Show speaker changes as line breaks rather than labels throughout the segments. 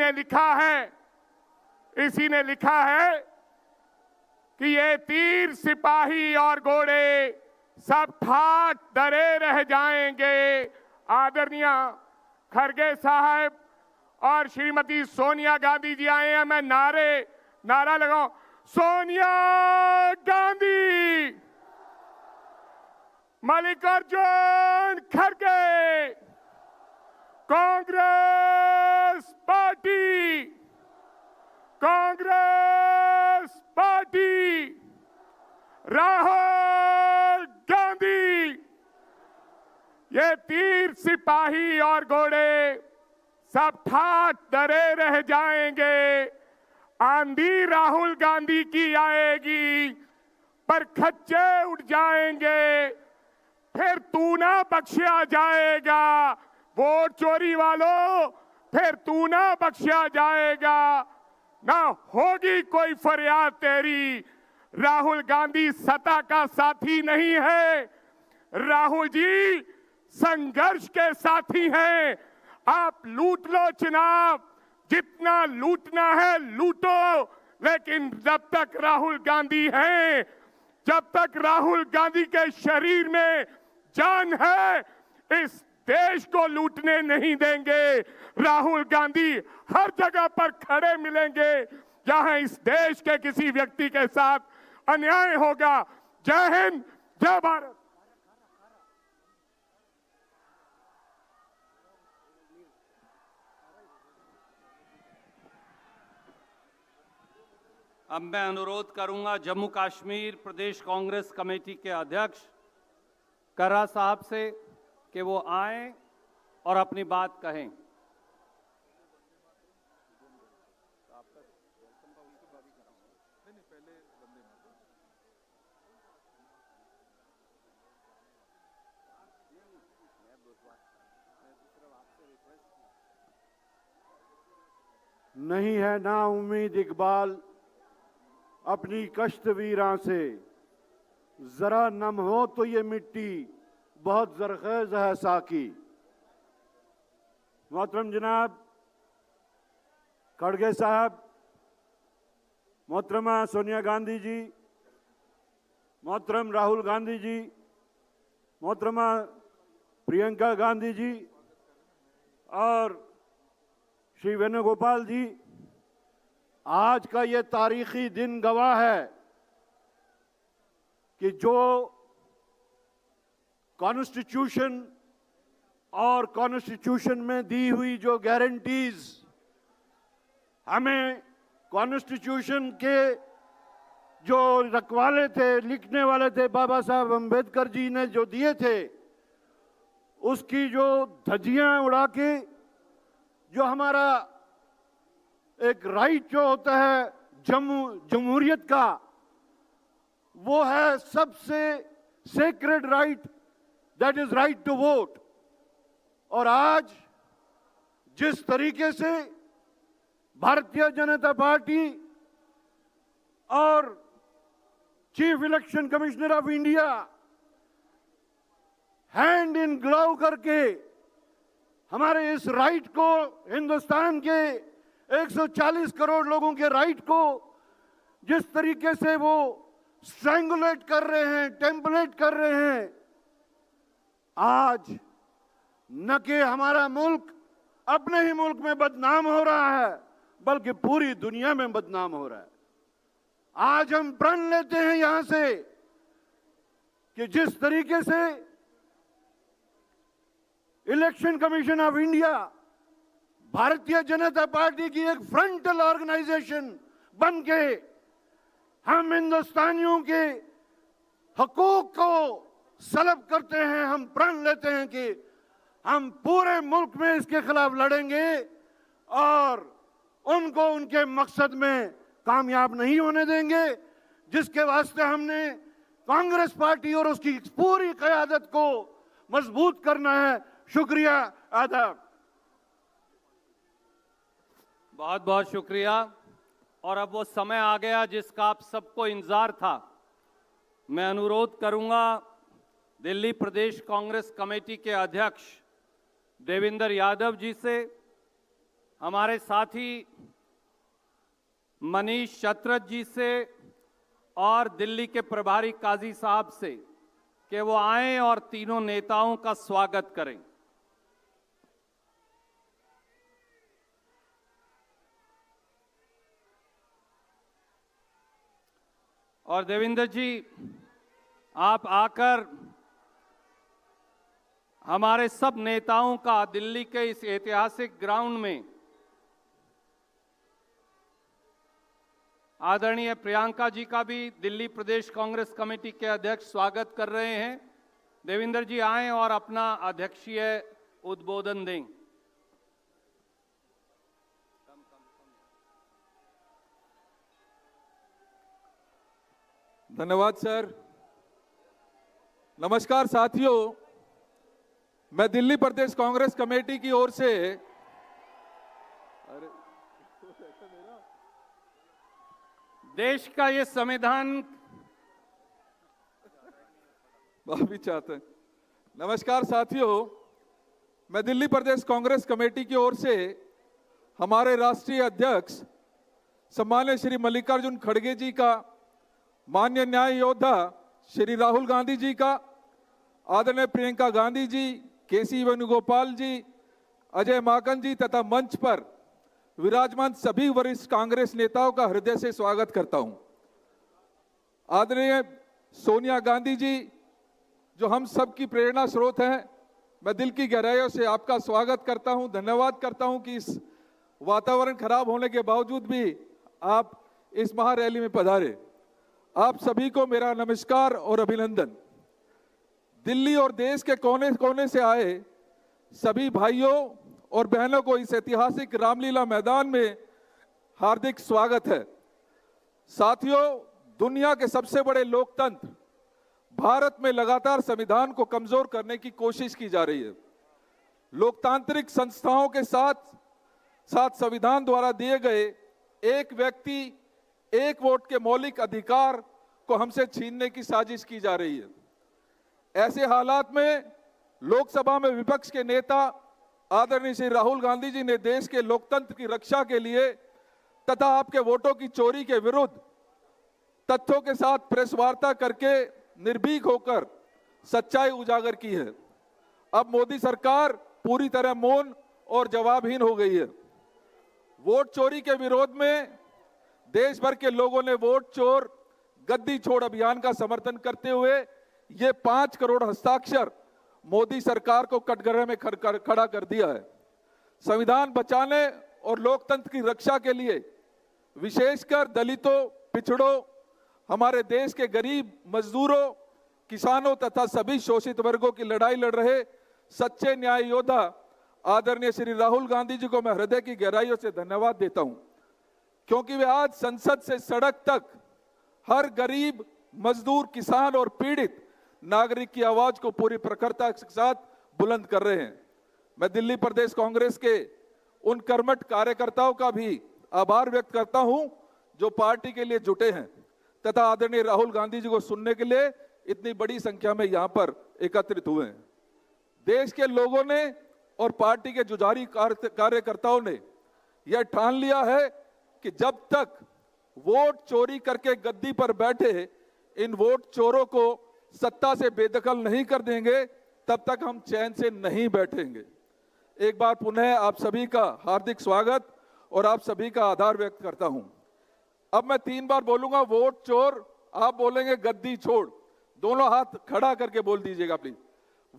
ने लिखा है कि ये तीर सिपाही और घोड़े सब ठाठ डरे रह जाएंगे। आदरणीय खड़गे साहब और श्रीमती सोनिया गांधी जी आए हैं। मैं नारा लगाऊं, सोनिया गांधी, मल्लिकार्जुन खड़गे, कांग्रेस पार्टी, राहुल गांधी। ये तीर सिपाही और घोड़े सब ठाठ डरे रह जाएंगे। आंधी राहुल गांधी की आएगी पर खच्चे उड़ जाएंगे, फिर तू ना बख्शा जाएगा। वोट चोरी वालों, फिर तू ना बख्शा जाएगा, ना होगी कोई फरियाद तेरी। राहुल गांधी सत्ता का साथी नहीं है, राहुल जी संघर्ष के साथी हैं। आप लूट लो चुनाव, जितना लूटना है लूटो, लेकिन जब तक राहुल गांधी हैं, जब तक राहुल गांधी के शरीर में जान है, इस देश को लूटने नहीं देंगे। राहुल गांधी हर जगह पर खड़े मिलेंगे जहां इस देश के किसी व्यक्ति के साथ अन्याय होगा। जय हिंद, जय भारत।
अब मैं अनुरोध करूंगा जम्मू कश्मीर प्रदेश कांग्रेस कमेटी के अध्यक्ष कर्रा साहब से कि वो आएं और अपनी बात कहें।
नहीं है ना उम्मीद इकबाल अपनी कश्त वीरां से, जरा नम हो तो ये मिट्टी बहुत जरखेज है साकी। मोहतरम जनाब खड़गे साहब, मोहतरमा सोनिया गांधी जी, मोहतरम राहुल गांधी जी, मोहतरमा प्रियंका गांधी जी और श्री वेणुगोपाल जी, आज का ये तारीखी दिन गवाह है कि जो कॉन्स्टिट्यूशन और कॉन्स्टिट्यूशन में दी हुई जो गारंटीज हमें कॉन्स्टिट्यूशन के जो रखवाले थे, लिखने वाले थे, बाबा साहब अम्बेडकर जी ने जो दिए थे, उसकी जो धज्जियां उड़ा के जो हमारा एक राइट जो होता है जमहूरियत का, वो है सबसे sacred right, that is right to vote. और आज जिस तरीके से भारतीय जनता पार्टी और chief election commissioner of India hand in glove करके हमारे इस राइट को, हिंदुस्तान के 140 करोड़ लोगों के राइट को जिस तरीके से वो स्ट्रैंगुलेट कर रहे हैं, टेम्पलेट कर रहे हैं, आज न कि हमारा मुल्क अपने ही मुल्क में बदनाम हो रहा है, बल्कि पूरी दुनिया में बदनाम हो रहा है। आज हम प्रण लेते हैं यहां से कि जिस तरीके से इलेक्शन कमीशन ऑफ इंडिया भारतीय जनता पार्टी की एक फ्रंटल ऑर्गेनाइजेशन बन के हम हिंदुस्तानियों के हकूक को सलब करते हैं, हम प्रण लेते हैं कि हम पूरे मुल्क में इसके खिलाफ लड़ेंगे और उनको उनके मकसद में कामयाब नहीं होने देंगे, जिसके वास्ते हमने कांग्रेस पार्टी और उसकी पूरी क़यादत को मजबूत करना है। शुक्रिया, आदाब।
बहुत बहुत शुक्रिया। और अब वो समय आ गया जिसका आप सबको इंतजार था। मैं अनुरोध करूंगा दिल्ली प्रदेश कांग्रेस कमेटी के अध्यक्ष देवेंद्र यादव जी से हमारे साथी मनीष शतरथ जी से और दिल्ली के प्रभारी काजी साहब से कि वो आएं और तीनों नेताओं का स्वागत करें। और देवेंद्र जी, आप आकर हमारे सब नेताओं का दिल्ली के इस ऐतिहासिक ग्राउंड में आदरणीय प्रियंका जी का भी दिल्ली प्रदेश कांग्रेस कमेटी के अध्यक्ष स्वागत कर रहे हैं। देवेंद्र जी आएं और अपना अध्यक्षीय उद्बोधन दें।
धन्यवाद सर। नमस्कार साथियों, मैं दिल्ली प्रदेश कांग्रेस कमेटी की ओर से
देश का ये संविधान
माफी चाहते हैं। नमस्कार साथियों, मैं दिल्ली प्रदेश कांग्रेस कमेटी की ओर से हमारे राष्ट्रीय अध्यक्ष सम्मान्य श्री मल्लिकार्जुन खड़गे जी का, माननीय न्याय योद्धा श्री राहुल गांधी जी का, आदरणीय प्रियंका गांधी जी, केसी वेणुगोपाल जी, अजय माकन जी तथा मंच पर विराजमान सभी वरिष्ठ कांग्रेस नेताओं का हृदय से स्वागत करता हूं। आदरणीय सोनिया गांधी जी, जो हम सब की प्रेरणा स्रोत हैं, मैं दिल की गहराइयों से आपका स्वागत करता हूं, धन्यवाद करता हूं कि इस वातावरण खराब होने के बावजूद भी आप इस महारैली में पधारे। आप सभी को मेरा नमस्कार और अभिनंदन। दिल्ली और देश के कोने कोने से आए सभी भाइयों और बहनों को इस ऐतिहासिक रामलीला मैदान में हार्दिक स्वागत है। साथियों, दुनिया के सबसे बड़े लोकतंत्र भारत में लगातार संविधान को कमजोर करने की कोशिश की जा रही है। लोकतांत्रिक संस्थाओं के साथ साथ संविधान द्वारा दिए गए एक व्यक्ति एक वोट के मौलिक अधिकार को हमसे छीनने की साजिश की जा रही है। ऐसे हालात में लोकसभा में विपक्ष के नेता आदरणीय श्री राहुल गांधी जी ने देश के लोकतंत्र की रक्षा के लिए तथा आपके वोटों की चोरी के विरुद्ध तथ्यों के साथ प्रेस वार्ता करके निर्भीक होकर सच्चाई उजागर की है। अब मोदी सरकार पूरी तरह मौन और जवाबहीन हो गई है। वोट चोरी के विरोध में देश भर के लोगों ने वोट चोर गद्दी छोड़ अभियान का समर्थन करते हुए ये 5 करोड़ हस्ताक्षर मोदी सरकार को कटघरे में खड़ा कर दिया है। संविधान बचाने और लोकतंत्र की रक्षा के लिए विशेषकर दलितों, पिछड़ों, हमारे देश के गरीब, मजदूरों, किसानों तथा सभी शोषित वर्गों की लड़ाई लड़ रहे सच्चे न्याय योद्धा आदरणीय श्री राहुल गांधी जी को मैं हृदय की गहराइयों से धन्यवाद देता हूं, क्योंकि वे आज संसद से सड़क तक हर गरीब, मजदूर, किसान और पीड़ित नागरिक की आवाज को पूरी प्रखरता के साथ बुलंद कर रहे हैं। मैं दिल्ली प्रदेश कांग्रेस के उन कर्मठ कार्यकर्ताओं का भी आभार व्यक्त करता हूं जो पार्टी के लिए जुटे हैं तथा आदरणीय राहुल गांधी जी को सुनने के लिए इतनी बड़ी संख्या में यहां पर एकत्रित हुए हैं। देश के लोगों ने और पार्टी के जुझारू कार्यकर्ताओं ने यह ठान लिया है कि जब तक वोट चोरी करके गद्दी पर बैठे इन वोट चोरों को सत्ता से बेदखल नहीं कर देंगे, तब तक हम चैन से नहीं बैठेंगे। एक बार पुनः आप सभी का हार्दिक स्वागत और आप सभी का आभार व्यक्त करता हूं। अब मैं 3 बार बोलूंगा वोट चोर, आप बोलेंगे गद्दी छोड़। दोनों हाथ खड़ा करके बोल दीजिएगा प्लीज।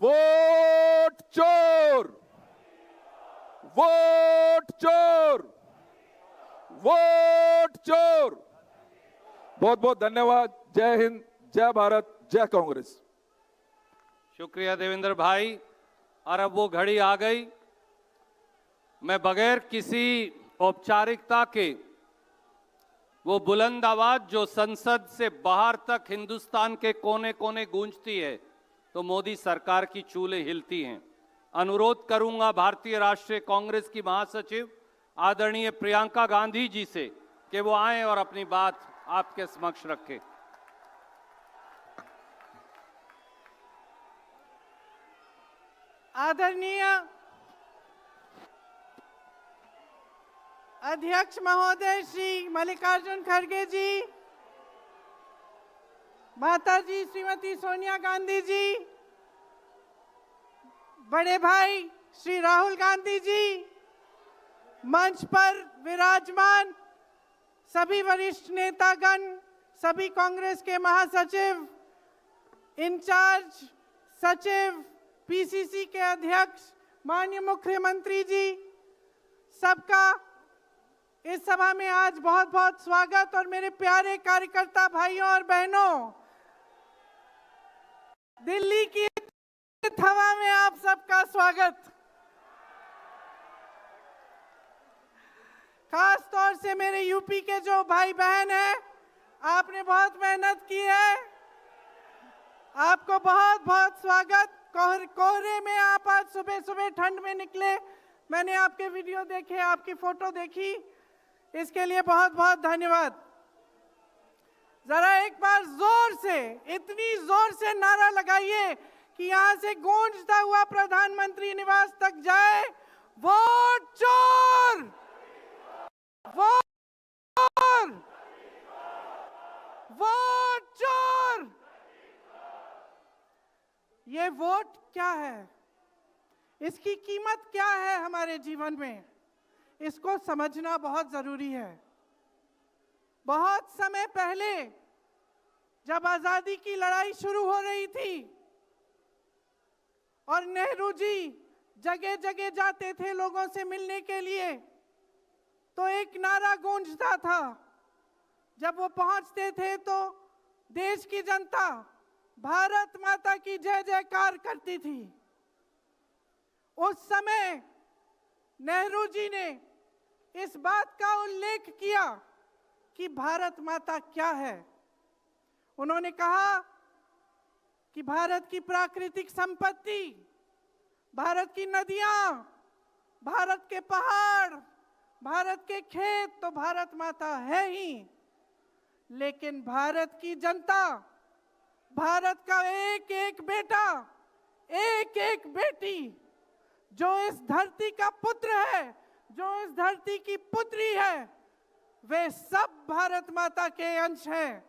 वोट चोर, वोट चोर, वोट चोर। बहुत बहुत धन्यवाद। जय हिंद, जय भारत, जय कांग्रेस।
शुक्रिया देवेंद्र भाई। और अब वो घड़ी आ गई, मैं बगैर किसी औपचारिकता के वो बुलंद आवाज जो संसद से बाहर तक हिंदुस्तान के कोने कोने गूंजती है, तो मोदी सरकार की चूल्हे हिलती हैं। अनुरोध करूंगा भारतीय राष्ट्रीय कांग्रेस की महासचिव आदरणीय प्रियंका गांधी जी से कि वो आएं और अपनी बात आपके समक्ष रखें।
अध्यक्ष महोदय श्री मल्लिकार्जुन खड़गे जी, माता जी श्रीमती सोनिया गांधी जी, बड़े भाई श्री राहुल गांधी जी, मंच पर विराजमान सभी वरिष्ठ नेतागण, सभी कांग्रेस के महासचिव, इंचार्ज सचिव, पीसीसी के अध्यक्ष, माननीय मुख्यमंत्री जी, सबका इस सभा में आज बहुत बहुत स्वागत। और मेरे प्यारे कार्यकर्ता भाइयों और बहनों, दिल्ली की हवा में आप सबका स्वागत। खास तौर से मेरे यूपी के जो भाई बहन हैं, आपने बहुत मेहनत की है, आपको बहुत बहुत स्वागत। कोहरे में आप आज सुबह सुबह ठंड में निकले, मैंने आपके वीडियो देखे, आपकी फोटो देखी, इसके लिए बहुत बहुत धन्यवाद। जरा एक बार जोर से, इतनी जोर से नारा लगाइए कि यहां से गूंजता हुआ प्रधानमंत्री निवास तक जाए, वोट चोर, वोट चोर, वोट चोर। ये वोट क्या है, इसकी कीमत क्या है हमारे जीवन में, इसको समझना बहुत जरूरी है। बहुत समय पहले जब आजादी की लड़ाई शुरू हो रही थी और नेहरू जी जगह जगह जाते थे लोगों से मिलने के लिए, तो एक नारा गूंजता था। जब वो पहुंचते थे तो देश की जनता भारत माता की जय जयकार करती थी। उस समय नेहरू जी ने इस बात का उल्लेख किया कि भारत माता क्या है। उन्होंने कहा कि भारत की प्राकृतिक संपत्ति, भारत की नदियां, भारत के पहाड़, भारत के खेत तो भारत माता है ही, लेकिन भारत की जनता, भारत का एक एक बेटा, एक एक बेटी, जो इस धरती का पुत्र है, जो इस धरती की पुत्री है, वे सब भारत माता के अंश हैं।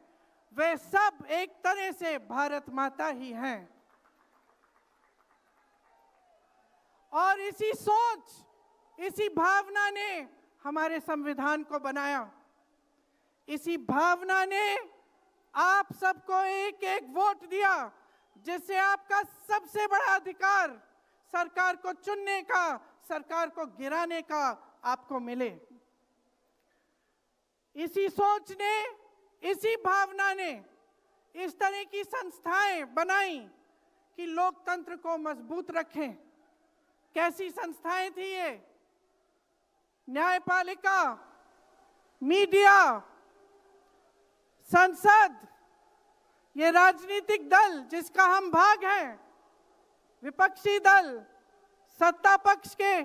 वे सब एक तरह से भारत माता ही हैं। और इसी सोच, इसी भावना ने हमारे संविधान को बनाया। इसी भावना ने आप सबको एक एक वोट दिया, जिससे आपका सबसे बड़ा अधिकार सरकार को चुनने का, सरकार को गिराने का आपको मिले। इसी सोच ने, इसी भावना ने इस तरह की संस्थाएं बनाई कि लोकतंत्र को मजबूत रखें। कैसी संस्थाएं थी ये? न्यायपालिका, मीडिया, संसद, ये राजनीतिक दल जिसका हम भाग हैं, विपक्षी दल, सत्ता पक्ष के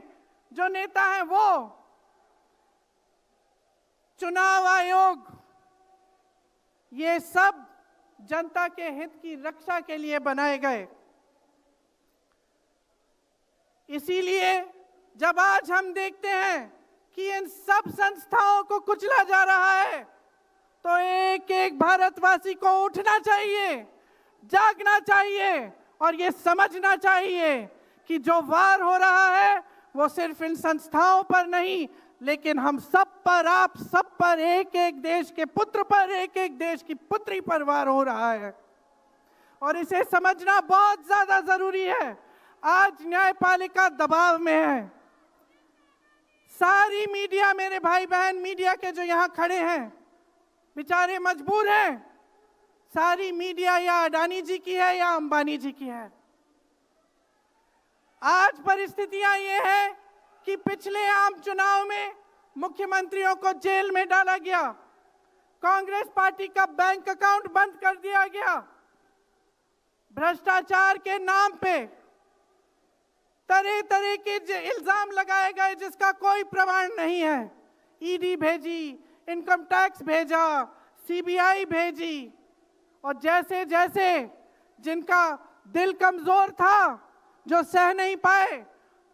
जो नेता हैं वो, चुनाव आयोग, ये सब जनता के हित की रक्षा के लिए बनाए गए। इसीलिए जब आज हम देखते हैं कि इन सब संस्थाओं को कुचला जा रहा है, तो एक एक भारतवासी को उठना चाहिए, जागना चाहिए और ये समझना चाहिए कि जो वार हो रहा है वो सिर्फ इन संस्थाओं पर नहीं, लेकिन हम सब पर, आप सब पर, एक एक देश के पुत्र पर, एक एक देश की पुत्री पर वार हो रहा है। और इसे समझना बहुत ज्यादा जरूरी है। आज न्यायपालिका दबाव में है। सारी मीडिया, मेरे भाई बहन मीडिया के जो यहाँ खड़े हैं, बेचारे मजबूर हैं। सारी मीडिया या अडानी जी की है या अंबानी जी की है। आज परिस्थितियां ये है कि पिछले आम चुनाव में मुख्यमंत्रियों को जेल में डाला गया, कांग्रेस पार्टी का बैंक अकाउंट बंद कर दिया गया, भ्रष्टाचार के नाम पे तरह तरह के इल्जाम लगाए गए जिसका कोई प्रमाण नहीं है। ईडी भेजी, इनकम टैक्स भेजा, सीबीआई भेजी, और जैसे जैसे जिनका दिल कमजोर था, जो सह नहीं पाए,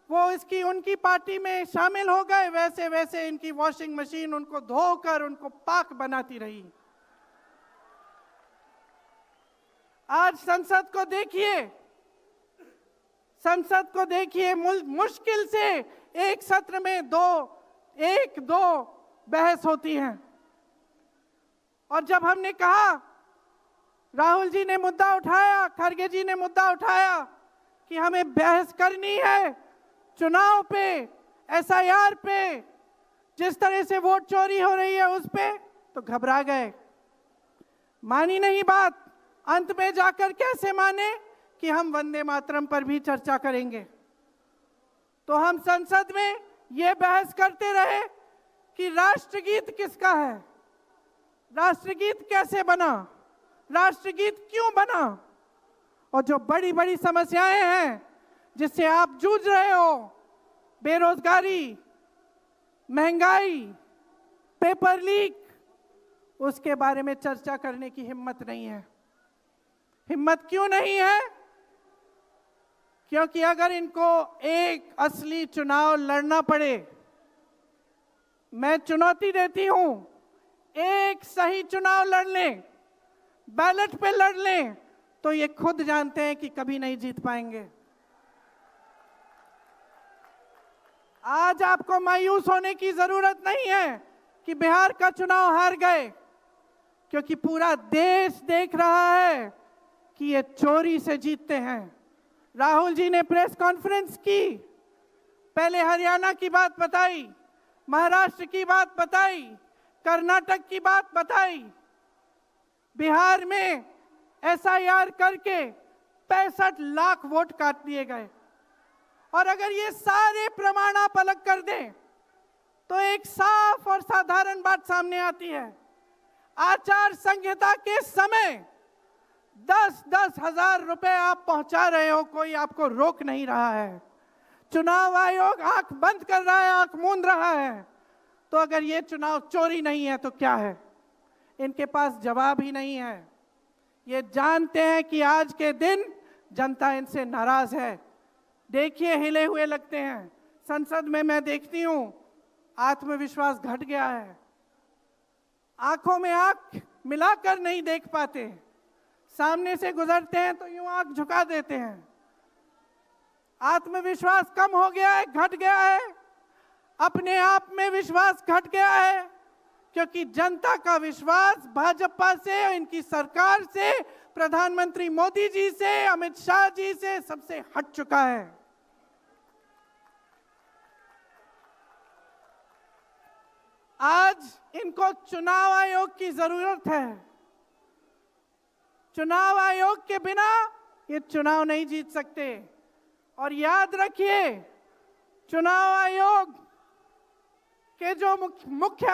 वो इसकी उनकी पार्टी में शामिल हो गए, वैसे वैसे इनकी वॉशिंग मशीन उनको धोकर उनको पाक बनाती रही। आज संसद को देखिए, मुश्किल से एक सत्र में एक दो बहस होती हैं। और जब हमने कहा, राहुल जी ने मुद्दा उठाया, खड़गे जी ने मुद्दा उठाया कि हमें बहस करनी है चुनाव पे, एसआईआर पे, जिस तरह से वोट चोरी हो रही है उस पे, तो घबरा गए, मानी नहीं बात। अंत में जाकर कैसे माने कि हम वंदे मातरम पर भी चर्चा करेंगे। तो हम संसद में ये बहस करते रहे कि राष्ट्रगीत किसका है, राष्ट्रगीत कैसे बना, राष्ट्रगीत क्यों बना, और जो बड़ी बड़ी समस्याएं हैं जिससे आप जूझ रहे हो, बेरोजगारी, महंगाई, पेपर लीक, उसके बारे में चर्चा करने की हिम्मत नहीं है। हिम्मत क्यों नहीं है? क्योंकि अगर इनको एक असली चुनाव लड़ना पड़े, मैं चुनौती देती हूं, एक सही चुनाव लड़ लें, बैलेट पे लड़ लें, तो ये खुद जानते हैं कि कभी नहीं जीत पाएंगे। आज आपको मायूस होने की जरूरत नहीं है कि बिहार का चुनाव हार गए, क्योंकि पूरा देश देख रहा है कि ये चोरी से जीतते हैं। राहुल जी ने प्रेस कॉन्फ्रेंस की, पहले हरियाणा की बात बताई, महाराष्ट्र की बात बताई, कर्नाटक की बात बताई, बिहार में एसआईआर करके 65 लाख वोट काट दिए गए। और अगर ये सारे प्रमाण आप अलग कर दें तो एक साफ और साधारण बात सामने आती है। आचार संहिता के समय 10-10 हजार रुपए आप पहुंचा रहे हो, कोई आपको रोक नहीं रहा है। चुनाव आयोग आंख बंद कर रहा है, आंख मूंद रहा है। तो अगर ये चुनाव चोरी नहीं है तो क्या है? इनके पास जवाब ही नहीं है। ये जानते हैं कि आज के दिन जनता इनसे नाराज है। देखिए, हिले हुए लगते हैं। संसद में मैं देखती हूं, आत्मविश्वास घट गया है, आंखों में आंख मिलाकर नहीं देख पाते, सामने से गुजरते हैं तो यूं आंख झुका देते हैं। आत्मविश्वास कम हो गया है, घट गया है, अपने आप में विश्वास घट गया है, क्योंकि जनता का विश्वास भाजपा से, इनकी सरकार से, प्रधानमंत्री मोदी जी से, अमित शाह जी से सबसे हट चुका है। आज इनको चुनाव आयोग की जरूरत है। चुनाव आयोग के बिना ये चुनाव नहीं जीत सकते। और याद रखिए, चुनाव आयोग के जो मुख्य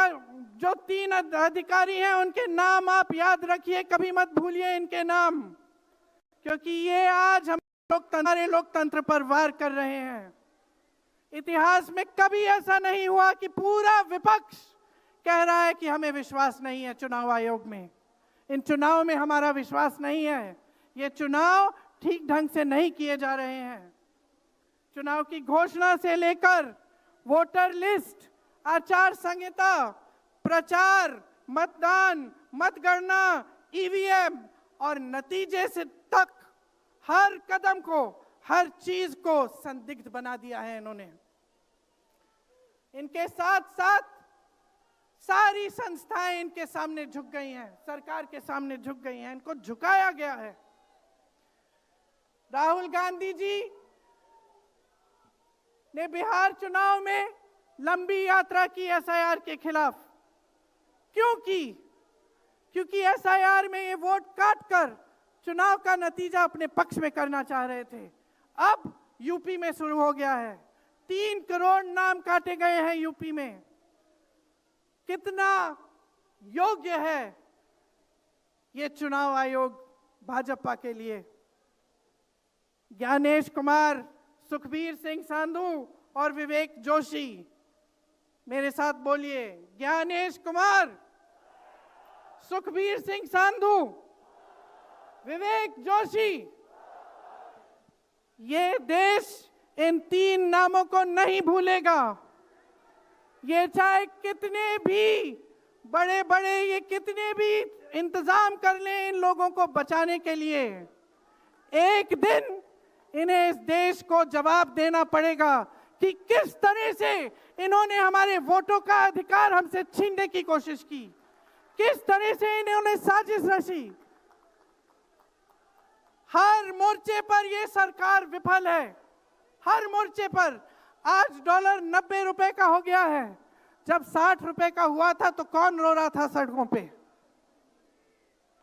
जो 3 अधिकारी हैं, उनके नाम आप याद रखिए, कभी मत भूलिए इनके नाम, क्योंकि ये आज हमारे लोकतंत्र पर वार कर रहे हैं। इतिहास में कभी ऐसा नहीं हुआ कि पूरा विपक्ष कह रहा है कि हमें विश्वास नहीं है चुनाव आयोग में, इन चुनाव में हमारा विश्वास नहीं है, ये चुनाव ठीक ढंग से नहीं किए जा रहे हैं। चुनाव की घोषणा से लेकर वोटर लिस्ट, आचार संहिता, प्रचार, मतदान, मतगणना, ईवीएम और नतीजे से तक हर कदम को, हर चीज को संदिग्ध बना दिया है इन्होंने। इनके साथ साथ सारी संस्थाएं इनके सामने झुक गई हैं, सरकार के सामने झुक गई हैं, इनको झुकाया गया है। राहुल गांधी जी ने बिहार चुनाव में लंबी यात्रा की एसआईआर के खिलाफ। क्यों की? क्योंकि एसआईआर में ये वोट काटकर चुनाव का नतीजा अपने पक्ष में करना चाह रहे थे। अब यूपी में शुरू हो गया है, 3 करोड़ नाम काटे गए हैं यूपी में। कितना योग्य है ये चुनाव आयोग भाजपा के लिए? ज्ञानेश कुमार, सुखबीर सिंह सांधू और विवेक जोशी, मेरे साथ बोलिए, ज्ञानेश कुमार, सुखबीर सिंह सांधू, विवेक जोशी। ये देश इन 3 नामों को नहीं भूलेगा। ये चाहे कितने भी बड़े बड़े ये कितने भी इंतजाम कर लें इन लोगों को बचाने के लिए, एक दिन इन्हें इस देश को जवाब देना पड़ेगा कि किस तरह से इन्होंने हमारे वोटों का अधिकार हमसे छीनने की कोशिश की, किस तरह से इन्होंने साजिश रची। हर मोर्चे पर यह सरकार विफल है, हर मोर्चे पर। आज डॉलर 90 रुपए का हो गया है। जब 60 रुपए का हुआ था तो कौन रो रहा था सड़कों पे?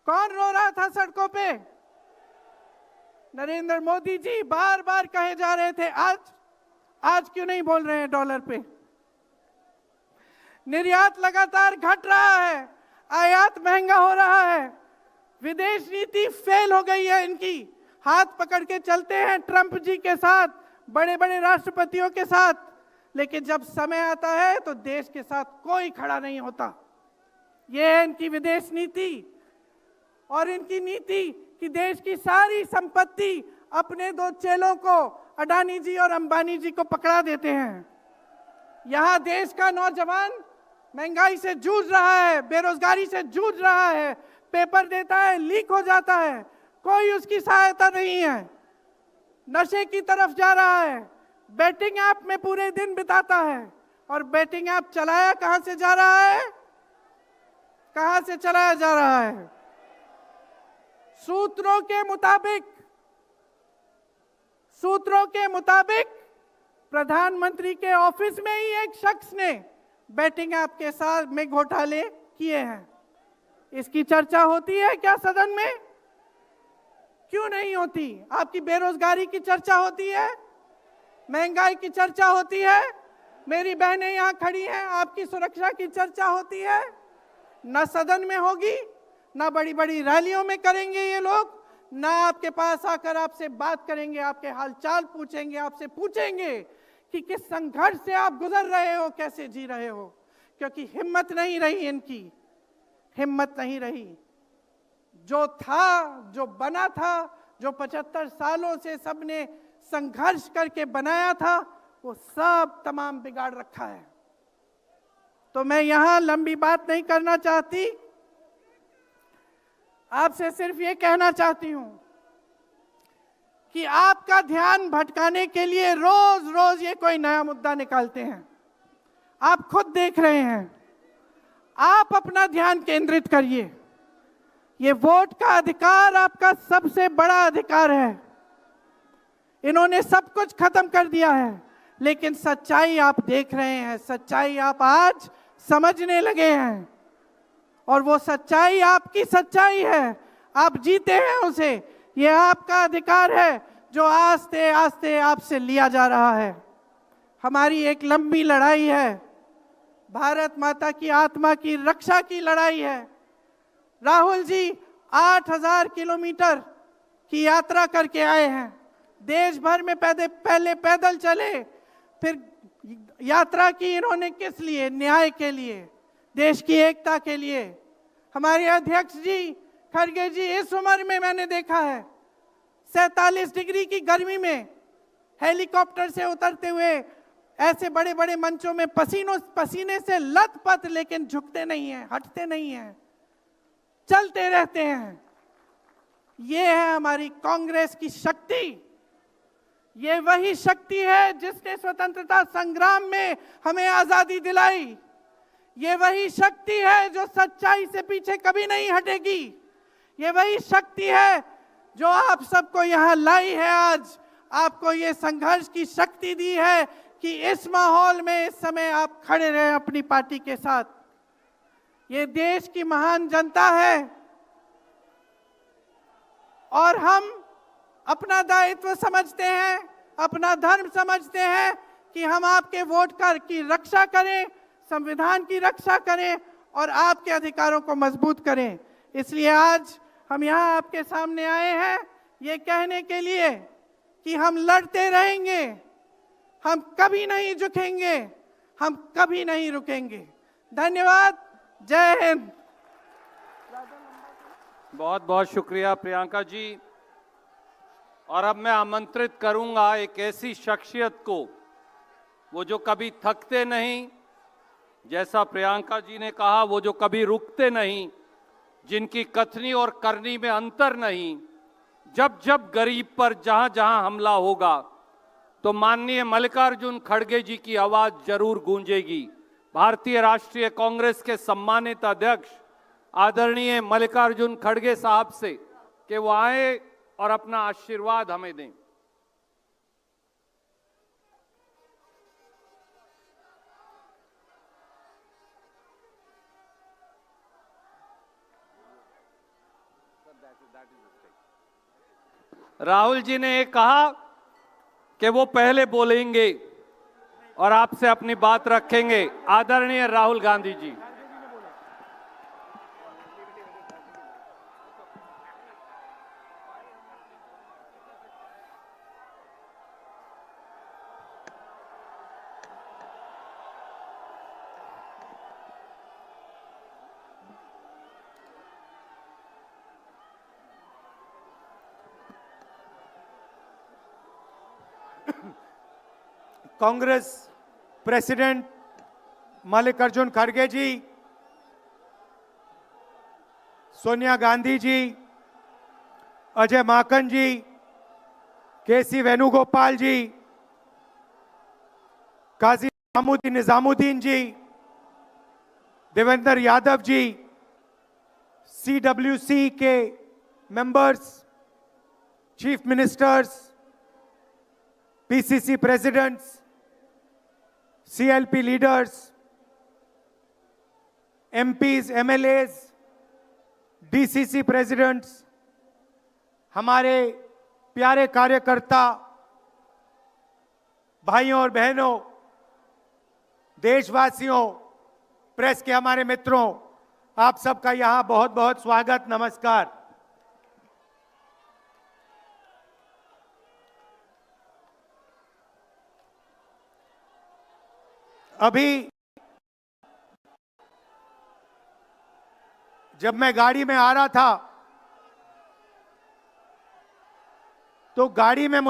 कौन रो रहा था सड़कों पे? नरेंद्र मोदी जी बार बार कहे जा रहे थे, आज क्यों नहीं बोल रहे हैं डॉलर पे? निर्यात लगातार घट रहा है, आयात महंगा हो रहा है, विदेश नीति फेल हो गई है इनकी। हाथ पकड़ के चलते हैं ट्रंप जी के साथ, बड़े बड़े राष्ट्रपतियों के साथ, लेकिन जब समय आता है तो देश के साथ कोई खड़ा नहीं होता। यह है इनकी विदेश नीति। और इनकी नीति कि देश की सारी संपत्ति अपने 2 चेलों को, अडानी जी और अंबानी जी को पकड़ा देते हैं। यहां देश का नौजवान महंगाई से जूझ रहा है, बेरोजगारी से जूझ रहा है, पेपर देता है, लीक हो जाता है, कोई उसकी सहायता नहीं है, नशे की तरफ जा रहा है, बैटिंग ऐप में पूरे दिन बिताता है। और बैटिंग ऐप चलाया कहां से जा रहा है? कहां से चलाया जा रहा है? सूत्रों के मुताबिक प्रधानमंत्री के ऑफिस में ही एक शख्स ने बैटिंग ऐप के साथ में घोटाले किए हैं। इसकी चर्चा होती है क्या सदन में? क्यों नहीं होती? आपकी बेरोजगारी की चर्चा होती है, महंगाई की चर्चा होती है, मेरी बहनें यहां खड़ी हैं, आपकी सुरक्षा की चर्चा होती है? ना सदन में होगी, ना बड़ी बड़ी रैलियों में करेंगे ये लोग, ना आपके पास आकर आपसे बात करेंगे, आपके हालचाल पूछेंगे, आपसे पूछेंगे कि किस संघर्ष से आप गुजर रहे हो, कैसे जी रहे हो। क्योंकि हिम्मत नहीं रही इनकी, हिम्मत नहीं रही। जो था, जो बना था, जो 75 सालों से सबने संघर्ष करके बनाया था, वो सब तमाम बिगाड़ रखा है। तो मैं यहां लंबी बात नहीं करना चाहती, आपसे सिर्फ ये कहना चाहती हूं कि आपका ध्यान भटकाने के लिए रोज रोज ये कोई नया मुद्दा निकालते हैं। आप खुद देख रहे हैं, आप अपना ध्यान केंद्रित करिए। ये वोट का अधिकार आपका सबसे बड़ा अधिकार है। इन्होंने सब कुछ खत्म कर दिया है, लेकिन सच्चाई आप देख रहे हैं, सच्चाई आप आज समझने लगे हैं। और वो सच्चाई आपकी सच्चाई है, आप जीते हैं उसे। ये आपका अधिकार है जो आस्ते आस्ते आपसे लिया जा रहा है। हमारी एक लंबी लड़ाई है, भारत माता की आत्मा की रक्षा की लड़ाई है। राहुल जी 8000 किलोमीटर की यात्रा करके आए हैं, देश भर में पहले पैदल चले, फिर यात्रा की इन्होंने किस लिए? न्याय के लिए, देश की एकता के लिए। हमारे अध्यक्ष जी खड़गे जी इस उम्र में मैंने देखा है 47 डिग्री की गर्मी में हेलीकॉप्टर से उतरते हुए ऐसे बड़े बड़े मंचों में पसीने से लथपथ, लेकिन झुकते नहीं हैं, हटते नहीं हैं, चलते रहते हैं। ये है हमारी कांग्रेस की शक्ति। ये वही शक्ति है जिसने स्वतंत्रता संग्राम में हमें आजादी दिलाई। ये वही शक्ति है जो सच्चाई से पीछे कभी नहीं हटेगी। ये वही शक्ति है जो आप सबको यहां लाई है। आज आपको ये संघर्ष की शक्ति दी है कि इस माहौल में इस समय आप खड़े रहे अपनी पार्टी के साथ। ये देश की महान जनता है और हम अपना दायित्व समझते हैं, अपना धर्म समझते हैं कि हम आपके वोट की रक्षा करें, संविधान की रक्षा करें और आपके अधिकारों को मजबूत करें। इसलिए आज हम यहाँ आपके सामने आए हैं ये कहने के लिए कि हम लड़ते रहेंगे, हम कभी नहीं झुकेंगे, हम कभी नहीं रुकेंगे। धन्यवाद, जय हिंद।
बहुत बहुत शुक्रिया प्रियंका जी। और अब मैं आमंत्रित करूंगा एक ऐसी शख्सियत को, वो जो कभी थकते नहीं, जैसा प्रियंका जी ने कहा, वो जो कभी रुकते नहीं, जिनकी कथनी और करनी में अंतर नहीं। जब जब गरीब पर जहां जहां हमला होगा तो माननीय मल्लिकार्जुन खड़गे जी की आवाज जरूर गूंजेगी। भारतीय राष्ट्रीय कांग्रेस के सम्मानित अध्यक्ष आदरणीय मल्लिकार्जुन खड़गे साहब से कि वो आए और अपना आशीर्वाद हमें दें। राहुल जी ने ये कहा कि वो पहले बोलेंगे और आपसे अपनी बात रखेंगे। आदरणीय राहुल गांधी जी।
कांग्रेस प्रेसिडेंट मल्लिकार्जुन खड़गे जी, सोनिया गांधी जी, अजय माकन जी, केसी वेणुगोपाल जी, काजी निजामुद्दीन जी, देवेंद्र यादव जी, CWC के members, chief ministers, PCC presidents, CLP leaders, MPs, MLAs, DCC presidents, हमारे प्यारे कार्यकर्ता भाइयों और बहनों, देशवासियों, प्रेस के हमारे मित्रों, आप सबका यहां बहुत बहुत स्वागत, नमस्कार। अभी जब मैं गाड़ी में आ रहा था तो गाड़ी में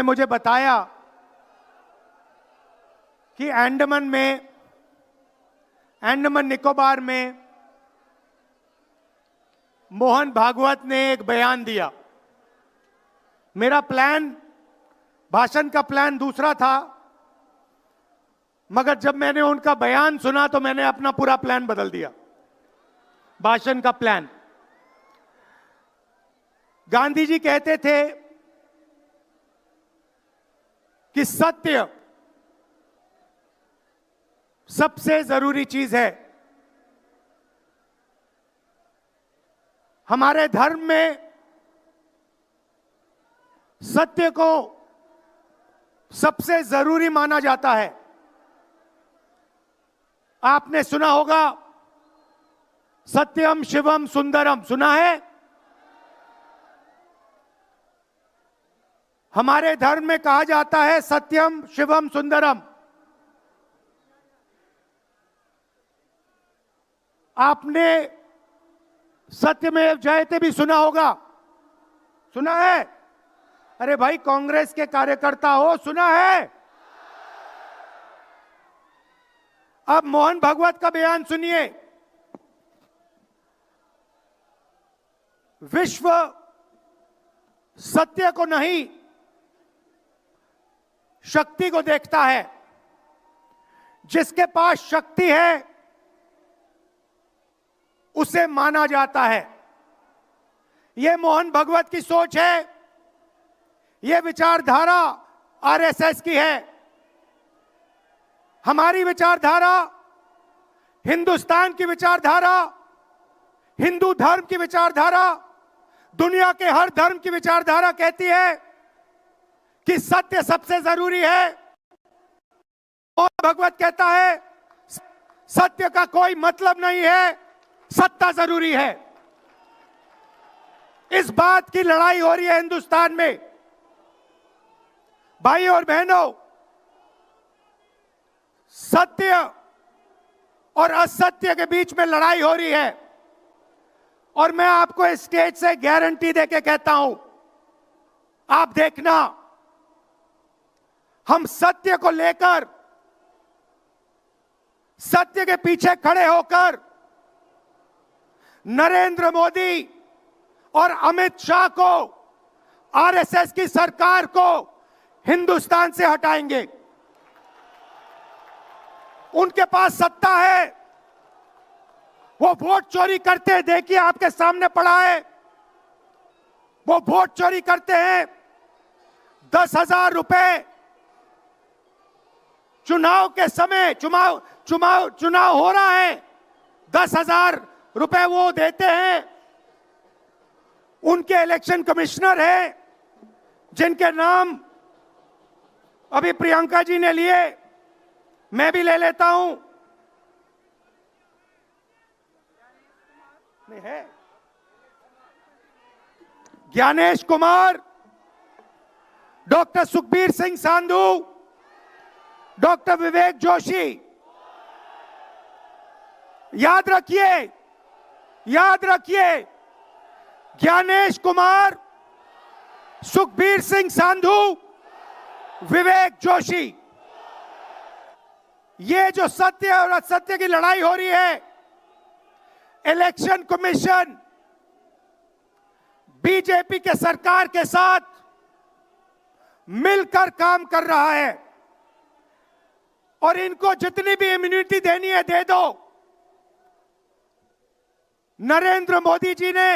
मुझे बताया कि अंडमान निकोबार में मोहन भागवत ने एक बयान दिया। मेरा भाषण का प्लान दूसरा था, मगर जब मैंने उनका बयान सुना तो मैंने अपना पूरा प्लान बदल दिया, भाषण का प्लान। गांधी जी कहते थे कि सत्य सबसे जरूरी चीज है। हमारे धर्म में सत्य को सबसे जरूरी माना जाता है। आपने सुना होगा सत्यम शिवम सुंदरम, सुना है? हमारे धर्म में कहा जाता है सत्यम शिवम सुंदरम। आपने सत्यमेव जयते भी सुना होगा, सुना है? अरे भाई, कांग्रेस के कार्यकर्ता हो, सुना है? अब मोहन भागवत का बयान सुनिए। विश्व सत्य को नहीं, शक्ति को देखता है। जिसके पास शक्ति है उसे माना जाता है। यह मोहन भागवत की सोच है, यह विचारधारा आरएसएस की है। हमारी विचारधारा, हिंदुस्तान की विचारधारा, हिंदू धर्म की विचारधारा, दुनिया के हर धर्म की विचारधारा कहती है कि सत्य सबसे जरूरी है। मोहन भागवत कहता है सत्य का कोई मतलब नहीं है, सत्ता जरूरी है। इस बात की लड़ाई हो रही है हिंदुस्तान में। भाइयों और बहनों, सत्य और असत्य के बीच में लड़ाई हो रही है। और मैं आपको इस स्टेज से गारंटी देके कहता हूं, आप देखना, हम सत्य को लेकर, सत्य के पीछे खड़े होकर नरेंद्र मोदी और अमित शाह को, आरएसएस की सरकार को हिंदुस्तान से हटाएंगे। उनके पास सत्ता है, वो वोट चोरी करते हैं, देखिए आपके सामने पड़ा है, वो वोट चोरी करते हैं। 10,000 रुपए चुनाव के समय, चुनाव हो रहा है, 10,000 रुपए वो देते हैं। उनके इलेक्शन कमिश्नर हैं, जिनके नाम अभी प्रियंका जी ने लिए, मैं भी ले लेता हूं। नहीं है, ज्ञानेश कुमार, डॉक्टर सुखबीर सिंह सांधू, डॉक्टर विवेक जोशी। याद रखिए, याद रखिए, ज्ञानेश कुमार, सुखबीर सिंह सांधू, विवेक जोशी। ये जो सत्य और असत्य की लड़ाई हो रही है, इलेक्शन कमीशन बीजेपी के सरकार के साथ मिलकर काम कर रहा है, और इनको जितनी भी इम्यूनिटी देनी है दे दो। नरेंद्र मोदी जी ने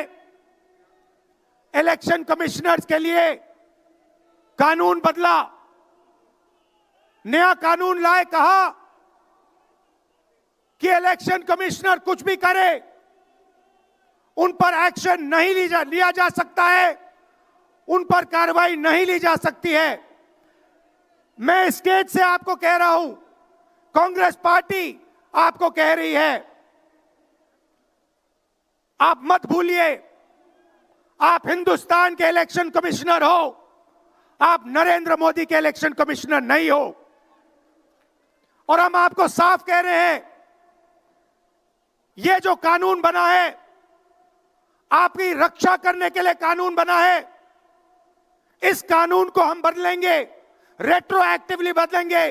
इलेक्शन कमिश्नर्स के लिए कानून बदला, नया कानून लाए, कहा कि इलेक्शन कमिश्नर कुछ भी करे, उन पर एक्शन नहीं लिया जा सकता है, उन पर कार्रवाई नहीं ली जा सकती है। मैं स्टेज से आपको कह रहा हूं, कांग्रेस पार्टी आपको कह रही है, आप मत भूलिए, आप हिंदुस्तान के इलेक्शन कमिश्नर हो, आप नरेंद्र मोदी के इलेक्शन कमिश्नर नहीं हो। और हम आपको साफ कह रहे हैं, यह जो कानून बना है, आपकी रक्षा करने के लिए कानून बना है, इस कानून को हम बदलेंगे, रेट्रोएक्टिवली बदलेंगे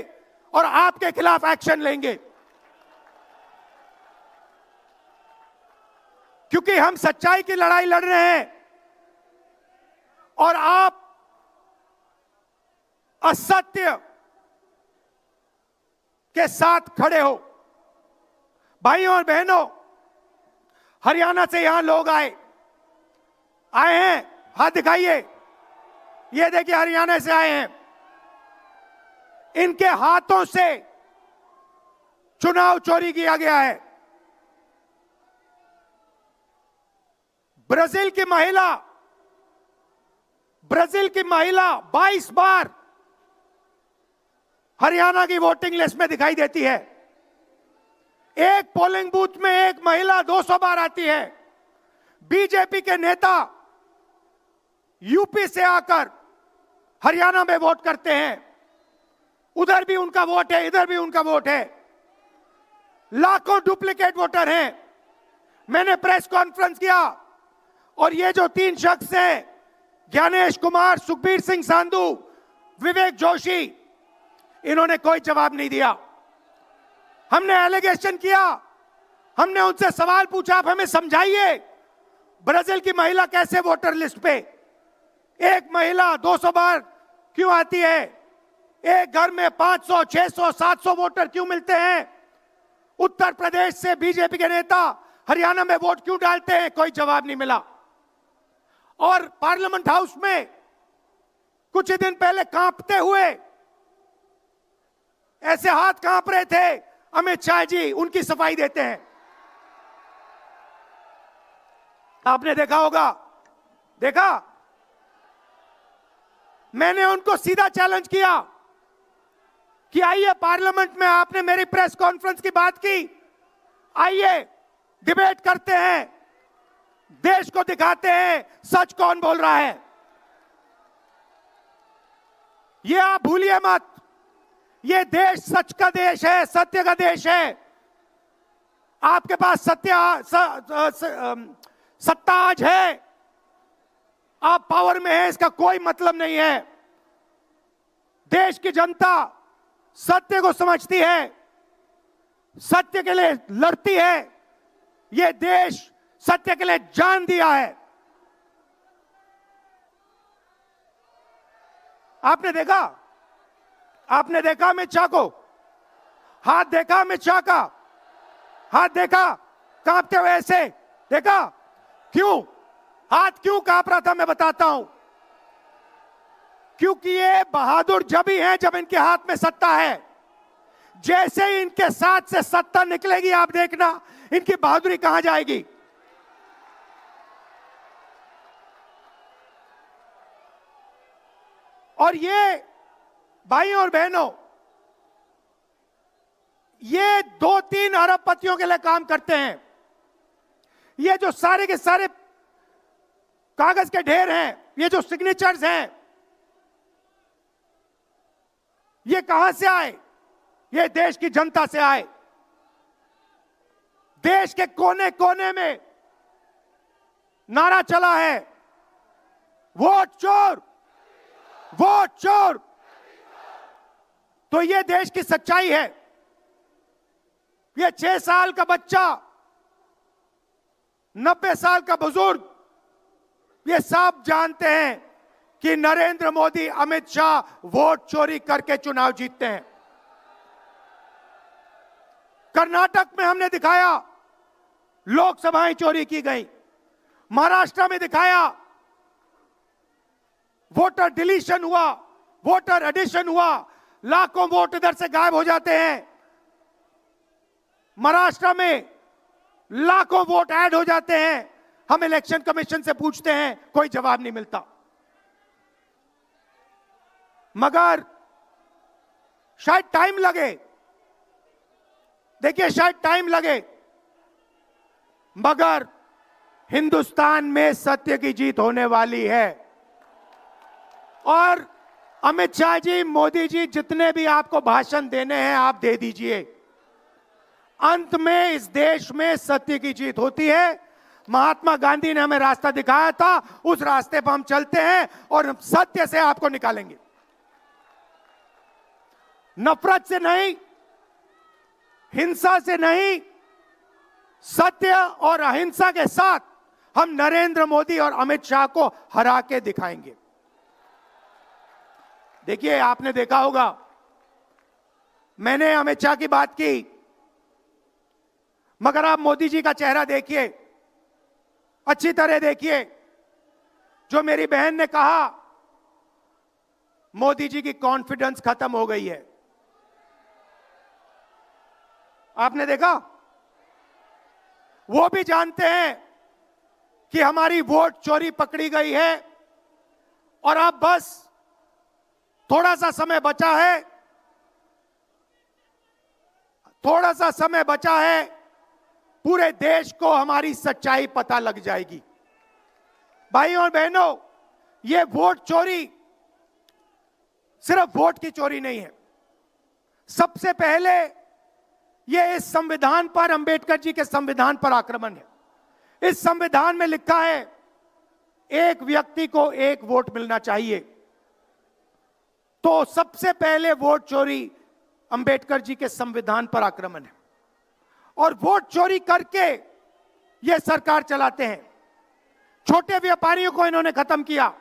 और आपके खिलाफ एक्शन लेंगे। क्योंकि हम सच्चाई की लड़ाई लड़ रहे हैं और आप असत्य के साथ खड़े हो। भाइयों और बहनों, हरियाणा से यहां लोग आए हैं, हाथ दिखाइए। ये देखिए, हरियाणा से आए हैं, इनके हाथों से चुनाव चोरी किया गया है। ब्राजील की महिला 22 बार हरियाणा की वोटिंग लिस्ट में दिखाई देती है। एक पोलिंग बूथ में एक महिला 200 बार आती है। बीजेपी के नेता यूपी से आकर हरियाणा में वोट करते हैं, उधर भी उनका वोट है, इधर भी उनका वोट है। लाखों डुप्लीकेट वोटर हैं। मैंने प्रेस कॉन्फ्रेंस किया और ये जो 3 शख्स हैं, ज्ञानेश कुमार, सुखबीर सिंह सांधू, विवेक जोशी, इन्होंने कोई जवाब नहीं दिया। हमने एलिगेशन किया, हमने उनसे सवाल पूछा, आप हमें समझाइए ब्राजील की महिला कैसे वोटर लिस्ट पे, एक महिला 200 बार क्यों आती है, एक घर में 500, 600, 700 वोटर क्यों मिलते हैं, उत्तर प्रदेश से बीजेपी के नेता हरियाणा में वोट क्यों डालते हैं, कोई जवाब नहीं मिला। और पार्लियामेंट हाउस में कुछ ही दिन पहले कांपते हुए, ऐसे हाथ कांप रहे थे, अमित शाह जी उनकी सफाई देते हैं। आपने देखा होगा, देखा, मैंने उनको सीधा चैलेंज किया कि आइए पार्लियामेंट में, आपने मेरी प्रेस कॉन्फ्रेंस की बात की, आइए डिबेट करते हैं, देश को दिखाते हैं सच कौन बोल रहा है। ये आप भूलिए मत, ये देश सच का देश है, सत्य का देश है। आपके पास सत्ता आज है, आप पावर में हैं, इसका कोई मतलब नहीं है। देश की जनता सत्य को समझती है, सत्य के लिए लड़ती है। यह देश सत्य के लिए जान दिया है। आपने देखा अमित शाह को, हाथ देखा अमित शाह का, हाथ देखा कांपते हुए ऐसे देखा। क्यों हाथ क्यों कांप रहा था, मैं बताता हूं। क्योंकि ये बहादुर जब ही हैं जब इनके हाथ में सत्ता है। जैसे ही इनके साथ से सत्ता निकलेगी, आप देखना इनकी बहादुरी कहां जाएगी। और ये भाइयों और बहनों, ये 2-3 अरबपतियों के लिए काम करते हैं। ये जो सारे के सारे कागज के ढेर हैं, ये जो सिग्नेचर्स हैं, ये कहां से आए? ये देश की जनता से आए। देश के कोने कोने में नारा चला है, वोट चोर, वोट चोर। तो ये देश की सच्चाई है। ये 6 साल का बच्चा, 90 साल का बुजुर्ग, ये सब जानते हैं कि नरेंद्र मोदी, अमित शाह वोट चोरी करके चुनाव जीतते हैं। कर्नाटक में हमने दिखाया लोकसभाएं चोरी की गई, महाराष्ट्र में दिखाया वोटर डिलीशन हुआ, वोटर एडिशन हुआ, लाखों वोट इधर से गायब हो जाते हैं। महाराष्ट्र में लाखों वोट ऐड हो जाते हैं। हम इलेक्शन कमीशन से पूछते हैं, कोई जवाब नहीं मिलता। मगर शायद टाइम लगे, देखिए शायद टाइम लगे, मगर हिंदुस्तान में सत्य की जीत होने वाली है। और अमित शाह जी, मोदी जी, जितने भी आपको भाषण देने हैं आप दे दीजिए। अंत में इस देश में सत्य की जीत होती है। महात्मा गांधी ने हमें रास्ता दिखाया था, उस रास्ते पर हम चलते हैं और सत्य से आपको निकालेंगे। नफरत से नहीं, हिंसा से नहीं, सत्य और अहिंसा के साथ हम नरेंद्र मोदी और अमित शाह को हरा के दिखाएंगे। देखिए, आपने देखा होगा, मैंने अमित शाह की बात की, मगर आप मोदी जी का चेहरा देखिए, अच्छी तरह देखिए। जो मेरी बहन ने कहा, मोदी जी की कॉन्फिडेंस खत्म हो गई है। आपने देखा, वो भी जानते हैं कि हमारी वोट चोरी पकड़ी गई है और अब बस थोड़ा सा समय बचा है, थोड़ा सा समय बचा है, पूरे देश को हमारी सच्चाई पता लग जाएगी। भाइयों और बहनों, ये वोट चोरी सिर्फ वोट की चोरी नहीं है। सबसे पहले ये इस संविधान पर, अंबेडकर जी के संविधान पर आक्रमण है। इस संविधान में लिखा है एक व्यक्ति को एक वोट मिलना चाहिए। तो सबसे पहले वोट चोरी अंबेडकर जी के संविधान पर आक्रमण है। और वोट चोरी करके ये सरकार चलाते हैं। छोटे व्यापारियों को इन्होंने खत्म किया,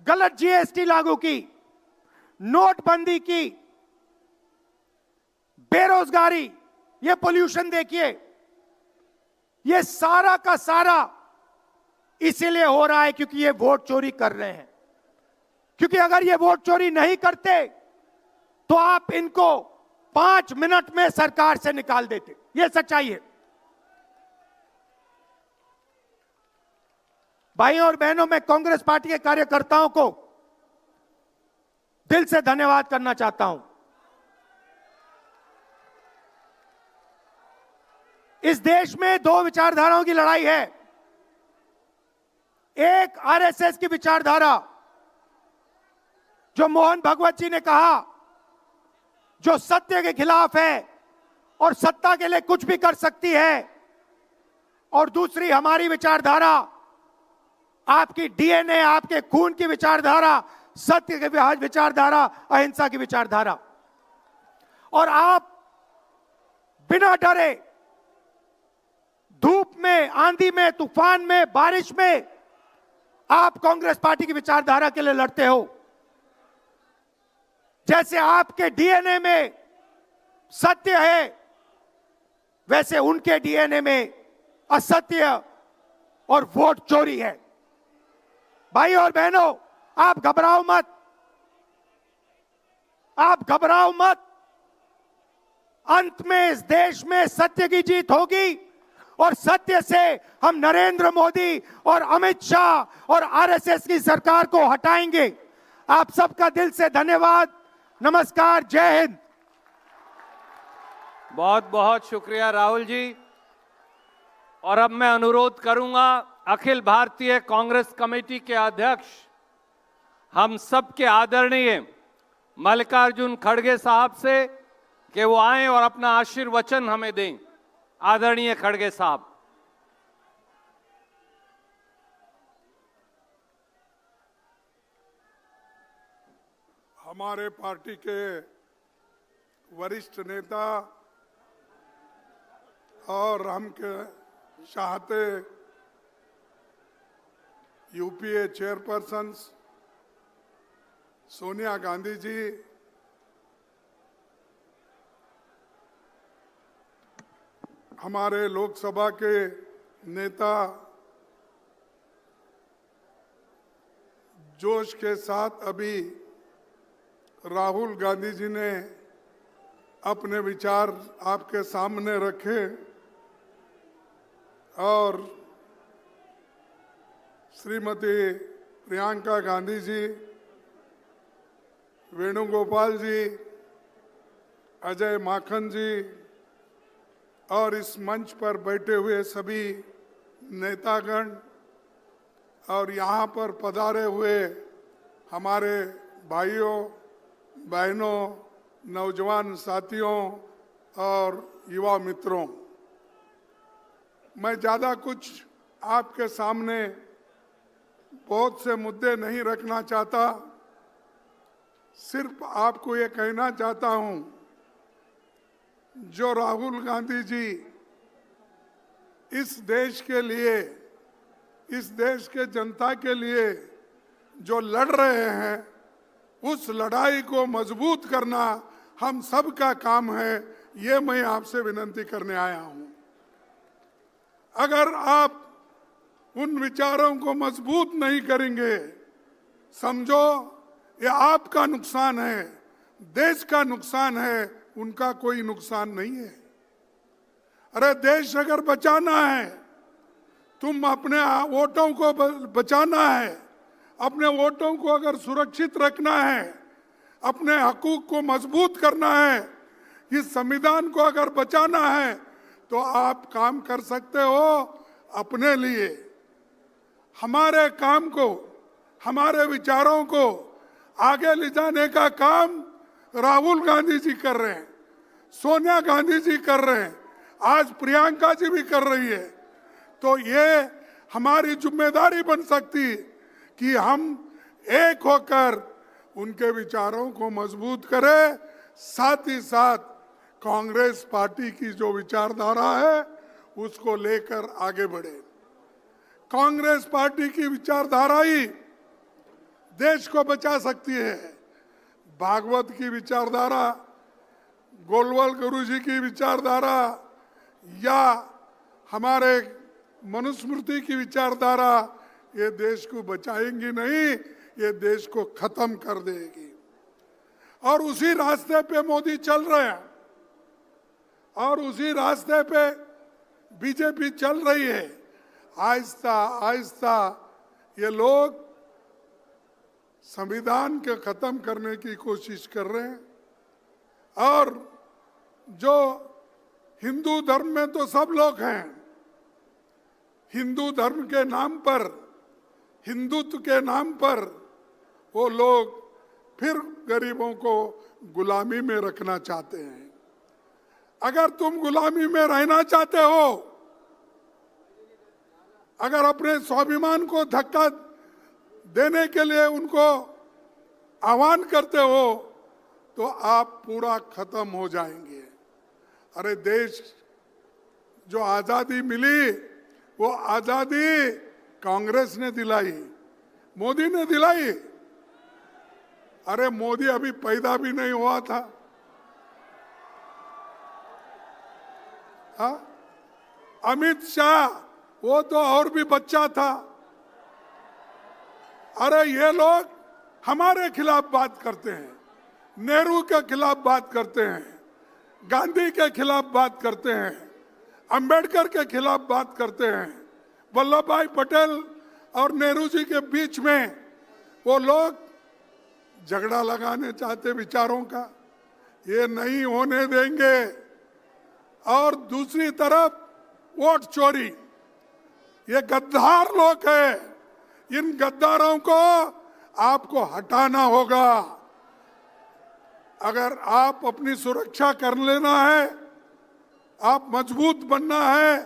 गलत जीएसटी लागू की, नोटबंदी की, बेरोजगारी, ये पोल्यूशन देखिए, ये सारा का सारा इसीलिए हो रहा है क्योंकि ये वोट चोरी कर रहे हैं। क्योंकि अगर ये वोट चोरी नहीं करते तो आप इनको 5 मिनट में सरकार से निकाल देते। ये सच्चाई है। भाइयों और बहनों, मैं कांग्रेस पार्टी के कार्यकर्ताओं को दिल से धन्यवाद करना चाहता हूं। इस देश में 2 विचारधाराओं की लड़ाई है। एक आरएसएस की विचारधारा, जो मोहन भगवत जी ने कहा, जो सत्य के खिलाफ है और सत्ता के लिए कुछ भी कर सकती है। और दूसरी हमारी विचारधारा, आपकी डीएनए, आपके खून की विचारधारा, सत्य की विचारधारा, अहिंसा की विचारधारा। और आप बिना डरे धूप में, आंधी में, तूफान में, बारिश में आप कांग्रेस पार्टी की विचारधारा के लिए लड़ते हो। जैसे आपके डीएनए में सत्य है, वैसे उनके डीएनए में असत्य और वोट चोरी है। भाई और बहनों, आप घबराओ मत, आप घबराओ मत। अंत में इस देश में सत्य की जीत होगी और सत्य से हम नरेंद्र मोदी और अमित शाह और आरएसएस की सरकार को हटाएंगे। आप सबका दिल से धन्यवाद। नमस्कार, जय हिंद।
बहुत बहुत शुक्रिया राहुल जी। और अब मैं अनुरोध करूंगा अखिल भारतीय कांग्रेस कमेटी के अध्यक्ष, हम सबके आदरणीय मल्लिकार्जुन खड़गे साहब से कि वो आए और अपना आशीर्वचन हमें दें। आदरणीय खड़गे साहब।
हमारे पार्टी के वरिष्ठ नेता और हम के चाहते यूपीए चेयरपर्सन सोनिया गांधी जी, हमारे लोकसभा के नेता जोश के साथ अभी राहुल गांधी जी ने अपने विचार आपके सामने रखे और श्रीमती प्रियंका गांधी जी, वेणुगोपाल जी, अजय माखन जी और इस मंच पर बैठे हुए सभी नेतागण और यहाँ पर पधारे हुए हमारे भाइयों बहनों, नौजवान साथियों और युवा मित्रों, मैं ज़्यादा कुछ आपके सामने बहुत से मुद्दे नहीं रखना चाहता। सिर्फ आपको ये कहना चाहता हूँ, जो राहुल गांधी जी इस देश के लिए, इस देश के जनता के लिए जो लड़ रहे हैं, उस लड़ाई को मजबूत करना हम सब का काम है। ये मैं आपसे विनती करने आया हूं। अगर आप उन विचारों को मजबूत नहीं करेंगे, समझो ये आपका नुकसान है, देश का नुकसान है, उनका कोई नुकसान नहीं है। अरे देश अगर बचाना है, तुम अपने वोटों को बचाना है, अपने वोटों को अगर सुरक्षित रखना है, अपने हकूक को मजबूत करना है, इस संविधान को अगर बचाना है, तो आप काम कर सकते हो अपने लिए। हमारे काम को, हमारे विचारों को आगे ले जाने का काम राहुल गांधी जी कर रहे हैं, सोनिया गांधी जी कर रहे हैं, आज प्रियंका जी भी कर रही है। तो ये हमारी जिम्मेदारी बन सकती कि हम एक होकर उनके विचारों को मजबूत करें, साथ ही साथ कांग्रेस पार्टी की जो विचारधारा है उसको लेकर आगे बढ़े। कांग्रेस पार्टी की विचारधारा ही देश को बचा सकती है। भागवत की विचारधारा, गोलवाल गुरु जी की विचारधारा या हमारे मनुस्मृति की विचारधारा ये देश को बचाएंगी नहीं, ये देश को खत्म कर देगी। और उसी रास्ते पे मोदी चल रहे हैं और उसी रास्ते पे बीजेपी चल रही है। आहिस्ता आहिस्ता ये लोग संविधान के खत्म करने की कोशिश कर रहे हैं। और जो हिंदू धर्म में तो सब लोग हैं, हिंदू धर्म के नाम पर, हिंदुत्व के नाम पर वो लोग फिर गरीबों को गुलामी में रखना चाहते हैं। अगर तुम गुलामी में रहना चाहते हो अगर अपने स्वाभिमान को धक्का देने के लिए उनको आह्वान करते हो तो आप पूरा खत्म हो जाएंगे। अरे देश जो आजादी मिली वो आजादी कांग्रेस ने दिलाई, मोदी ने दिलाई। अरे मोदी अभी पैदा भी नहीं हुआ था। हाँ? अमित शाह वो तो और भी बच्चा था। अरे ये लोग हमारे खिलाफ बात करते हैं, नेहरू के खिलाफ बात करते हैं, गांधी के खिलाफ बात करते हैं, अंबेडकर के खिलाफ बात करते हैं। वल्लभ भाई पटेल और नेहरू जी के बीच में वो लोग झगड़ा लगाने चाहते विचारों का, ये नहीं होने देंगे। और दूसरी तरफ वोट चोरी, ये गद्दार लोग हैं, इन गद्दारों को आपको हटाना होगा। अगर आप अपनी सुरक्षा कर लेना है, आप मजबूत बनना है,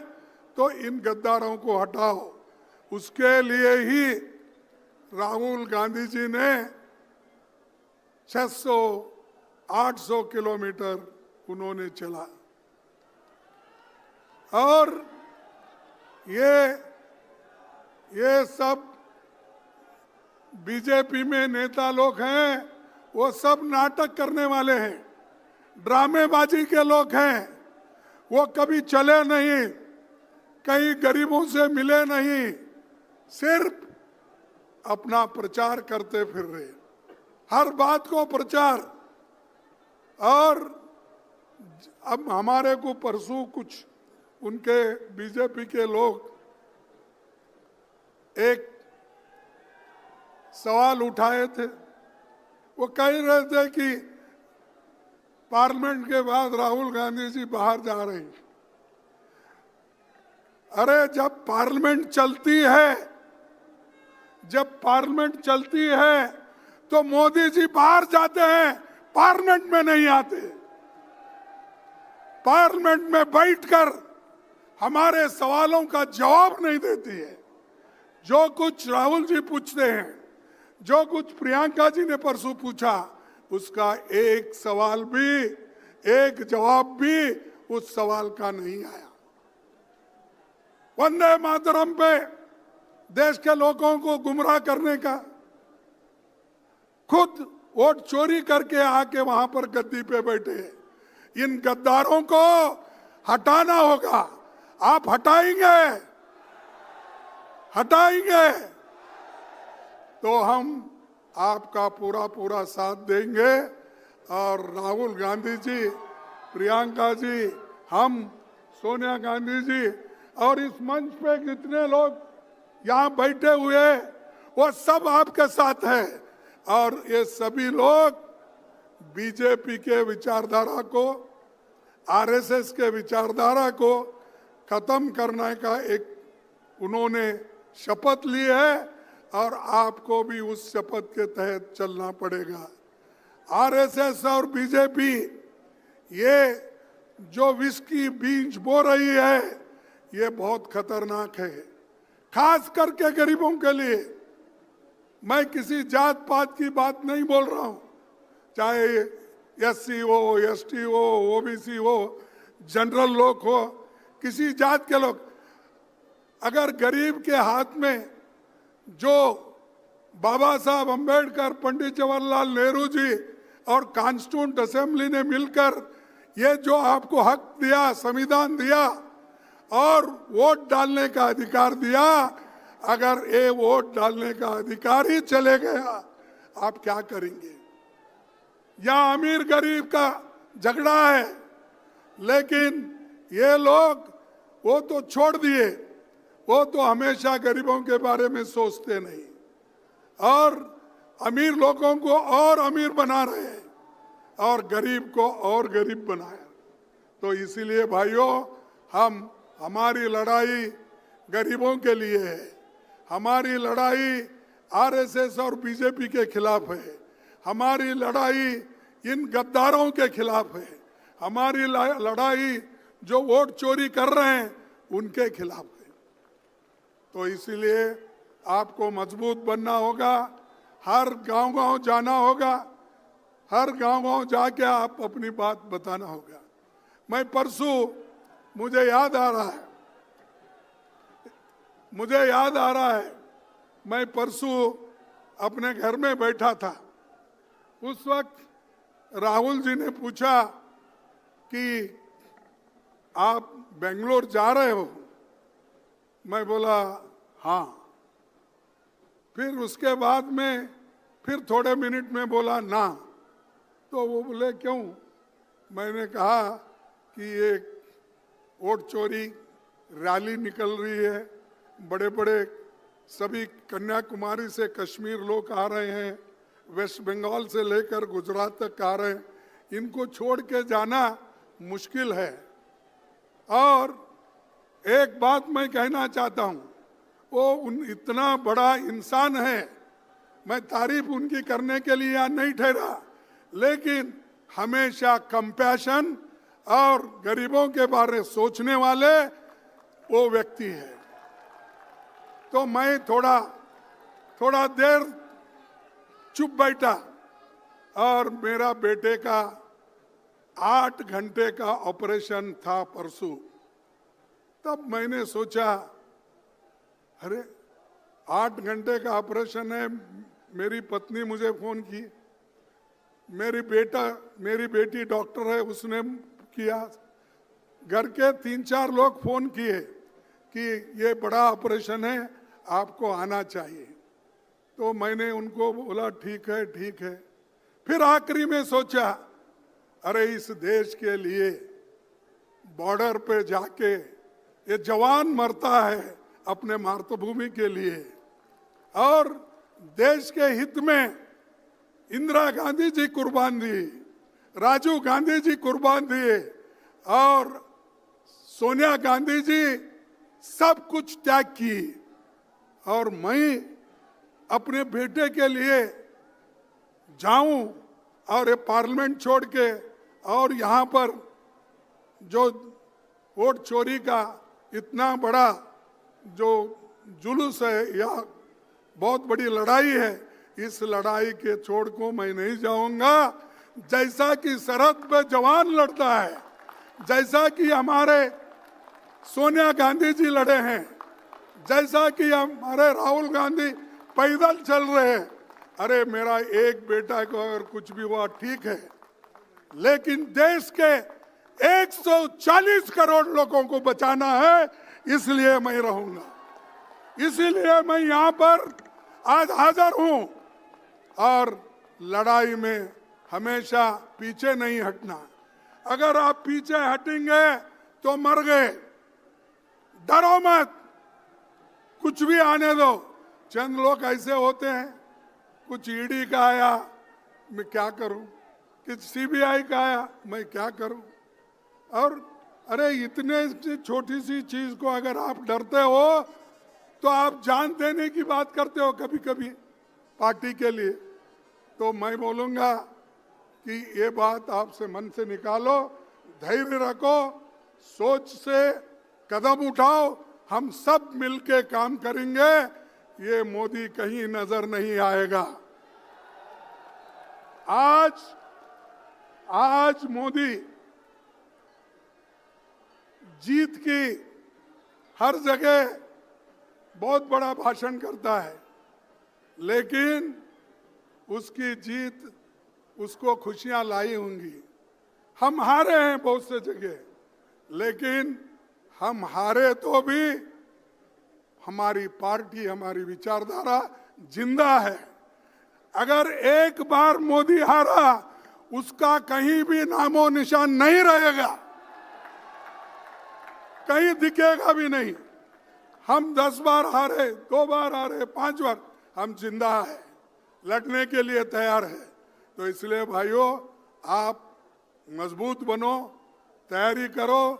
तो इन गद्दारों को हटाओ। उसके लिए ही राहुल गांधी जी ने 600-800 किलोमीटर उन्होंने चला। और ये सब बीजेपी में नेता लोग हैं, वो सब नाटक करने वाले हैं, ड्रामेबाजी के लोग हैं। वो कभी चले नहीं, कहीं गरीबों से मिले नहीं, सिर्फ अपना प्रचार करते फिर रहे, हर बात को प्रचार। और अब हमारे को परसों कुछ उनके बीजेपी के लोग एक सवाल उठाए थे। वो कह रहे थे कि पार्लियामेंट के बाद राहुल गांधी जी बाहर जा रहे हैं। अरे जब पार्लियामेंट चलती है तो मोदी जी बाहर जाते हैं, पार्लियामेंट में नहीं आते। पार्लियामेंट में बैठकर हमारे सवालों का जवाब नहीं देती है। जो कुछ राहुल जी पूछते हैं, जो कुछ प्रियंका जी ने परसों पूछा, उसका एक सवाल भी, एक जवाब भी उस सवाल का नहीं आया। वंदे मातरम पे देश के लोगों को गुमराह करने का, खुद वोट चोरी करके आके वहां पर गद्दी पे बैठे हैं। इन गद्दारों को हटाना होगा। आप हटाएंगे तो हम आपका पूरा साथ देंगे। और राहुल गांधी जी, प्रियंका जी, हम सोनिया गांधी जी और इस मंच पे जितने लोग यहाँ बैठे हुए, वो सब आपके साथ हैं। और ये सभी लोग बीजेपी के विचारधारा को, आरएसएस के विचारधारा को खत्म करने का एक उन्होंने शपथ ली है और आपको भी उस शपथ के तहत चलना पड़ेगा। आरएसएस और बीजेपी ये जो विष की बीज बो रही है, ये बहुत खतरनाक है, खास करके गरीबों के लिए। मैं किसी जात पात की बात नहीं बोल रहा हूं, चाहे एससी हो, एसटी हो, ओबीसी हो, जनरल लोग हो, किसी जात के लोग। अगर गरीब के हाथ में जो बाबा साहब अंबेडकर, पंडित जवाहरलाल नेहरू जी और कॉन्स्टिट्यूंट असेंबली ने मिलकर ये जो आपको हक दिया, संविधान दिया और वोट डालने का अधिकार दिया, अगर ये वोट डालने का अधिकार ही चले गया, आप क्या करेंगे? यहाँ अमीर गरीब का झगड़ा है, लेकिन ये लोग वो तो छोड़ दिए, वो तो हमेशा गरीबों के बारे में सोचते नहीं और अमीर लोगों को और अमीर बना रहे हैं और गरीब को और गरीब बनाया। तो इसीलिए भाइयों, हमारी लड़ाई गरीबों के लिए है, हमारी लड़ाई आरएसएस और बीजेपी के खिलाफ है, हमारी लड़ाई इन गद्दारों के खिलाफ है, हमारी लड़ाई जो वोट चोरी कर रहे हैं उनके खिलाफ है। तो इसीलिए आपको मजबूत बनना होगा, हर गांव-गांव जाना होगा, हर गांव-गांव जाके आप अपनी बात बताना होगा। मैं परसों, मुझे याद आ रहा है, मैं परसों अपने घर में बैठा था। उस वक्त राहुल जी ने पूछा कि आप बेंगलोर जा रहे हो? मैं बोला हाँ। फिर उसके बाद में फिर थोड़े मिनट में बोला ना। तो वो बोले क्यों? मैंने कहा कि ये वोट चोरी रैली निकल रही है, बड़े बड़े सभी कन्याकुमारी से कश्मीर लोग आ रहे हैं, वेस्ट बंगाल से लेकर गुजरात तक आ रहे हैं, इनको छोड़ के जाना मुश्किल है। और एक बात मैं कहना चाहता हूँ, वो इतना बड़ा इंसान है, मैं तारीफ उनकी करने के लिए यहाँ नहीं ठहरा, लेकिन हमेशा कंपैशन और गरीबों के बारे में सोचने वाले वो व्यक्ति है। तो मैं थोड़ा देर चुप बैठा और मेरा बेटे का 8 घंटे का ऑपरेशन था परसों। तब मैंने सोचा, अरे 8 घंटे का ऑपरेशन है। मेरी पत्नी मुझे फोन की, मेरी बेटी डॉक्टर है, उसने किया, घर के 3-4 लोग फोन किए कि ये बड़ा ऑपरेशन है, आपको आना चाहिए। तो मैंने उनको बोला ठीक है ठीक है। फिर आखिरी में सोचा, अरे इस देश के लिए बॉर्डर पे जाके ये जवान मरता है अपने मातृभूमि के लिए, और देश के हित में इंदिरा गांधी जी कुर्बान दी, राजीव गांधी जी कुर्बान दिए, और सोनिया गांधी जी सब कुछ त्याग की, और मैं अपने बेटे के लिए जाऊं और ये पार्लियामेंट छोड़ के और यहाँ पर जो वोट चोरी का इतना बड़ा जो जुलूस है या बहुत बड़ी लड़ाई है, इस लड़ाई के छोड़ को मैं नहीं जाऊंगा। जैसा कि सरहद पे जवान लड़ता है, जैसा कि हमारे सोनिया गांधी जी लड़े हैं, जैसा कि हमारे राहुल गांधी पैदल चल रहे हैं, अरे मेरा एक बेटा को अगर कुछ भी हुआ ठीक है, लेकिन देश के 140 करोड़ लोगों को बचाना है, इसलिए मैं रहूंगा। इसीलिए मैं यहाँ पर आज हाजिर हूं, और लड़ाई में हमेशा पीछे नहीं हटना। अगर आप पीछे हटेंगे तो मर गए। डरो मत, कुछ भी आने दो। चंद लोग ऐसे होते हैं, कुछ ईडी का आया मैं क्या करूं, कुछ सीबीआई का आया मैं क्या करूं। और अरे इतने छोटी सी चीज को अगर आप डरते हो तो आप जान देने की बात करते हो कभी कभी पार्टी के लिए। तो मैं बोलूंगा कि ये बात आपसे मन से निकालो, धैर्य रखो, सोच से कदम उठाओ, हम सब मिलके काम करेंगे, ये मोदी कहीं नजर नहीं आएगा। आज मोदी जीत की हर जगह बहुत बड़ा भाषण करता है, लेकिन उसकी जीत उसको खुशियां लाई होंगी। हम हारे हैं बहुत से जगह, लेकिन हम हारे तो भी हमारी पार्टी, हमारी विचारधारा जिंदा है। अगर एक बार मोदी हारा, उसका कहीं भी नामो निशान नहीं रहेगा, कहीं दिखेगा भी नहीं। हम 10 बार हारे, 2 बार हारे, 5 बार, हम जिंदा है, लड़ने के लिए तैयार है। तो इसलिए भाइयों, आप मजबूत बनो, तैयारी करो,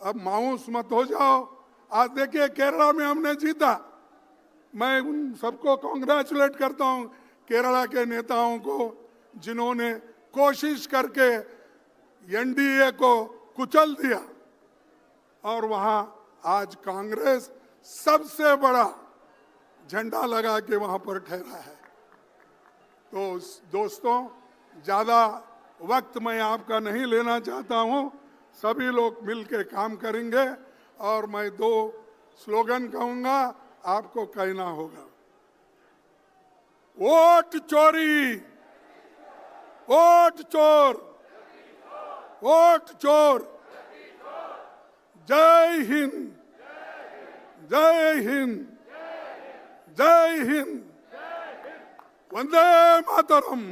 अब मायूस मत हो जाओ। आज देखिए केरला में हमने जीता, मैं उन सबको कांग्रेचुलेट करता हूं, केरला के नेताओं को, जिन्होंने कोशिश करके एनडीए को कुचल दिया, और वहां आज कांग्रेस सबसे बड़ा झंडा लगा के वहां पर ठहरा है। तो दोस्तों, ज्यादा वक्त मैं आपका नहीं लेना चाहता हूं। सभी लोग मिलकर काम करेंगे और मैं 2 स्लोगन कहूंगा, आपको कहना होगा। वोट चोरी, वोट चोर, वोट चोर। जय हिंद, जय हिंद, जय हिंद। वंदे मातरम,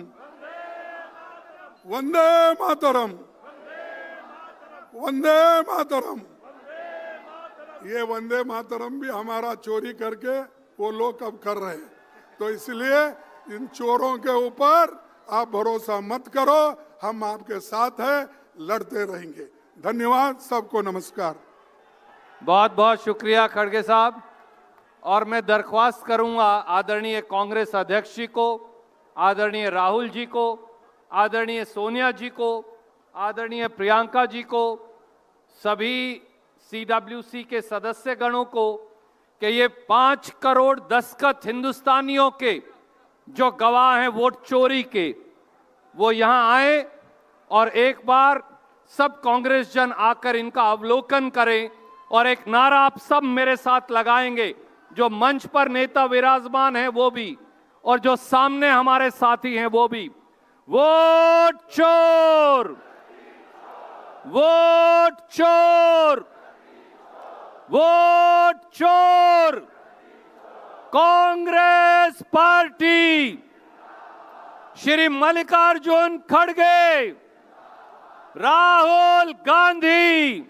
वंदे मातरम, वंदे मातरम। ये वंदे मातरम भी हमारा चोरी करके वो लोग अब कर रहे हैं। तो इसलिए इन चोरों के ऊपर आप भरोसा मत करो, हम आपके साथ हैं, लड़ते रहेंगे। धन्यवाद, सबको नमस्कार।
बहुत बहुत शुक्रिया खड़गे साहब। और मैं दरख्वास्त करूंगा आदरणीय कांग्रेस अध्यक्ष जी को, आदरणीय राहुल जी को, आदरणीय सोनिया जी को, आदरणीय प्रियंका जी को, सभी CWC के सदस्य गणों को कि ये 5 करोड़ दस्तखत हिंदुस्तानियों के जो गवाह हैं वोट चोरी के, वो यहां आए और एक बार सब कांग्रेस जन आकर इनका अवलोकन करें और एक नारा आप सब मेरे साथ लगाएंगे, जो मंच पर नेता विराजमान है वो भी और जो सामने हमारे साथी हैं वो भी। वोट चोर, वोट चोर, वोट चोर। कांग्रेस पार्टी, श्री मल्लिकार्जुन खड़गे, राहुल गांधी।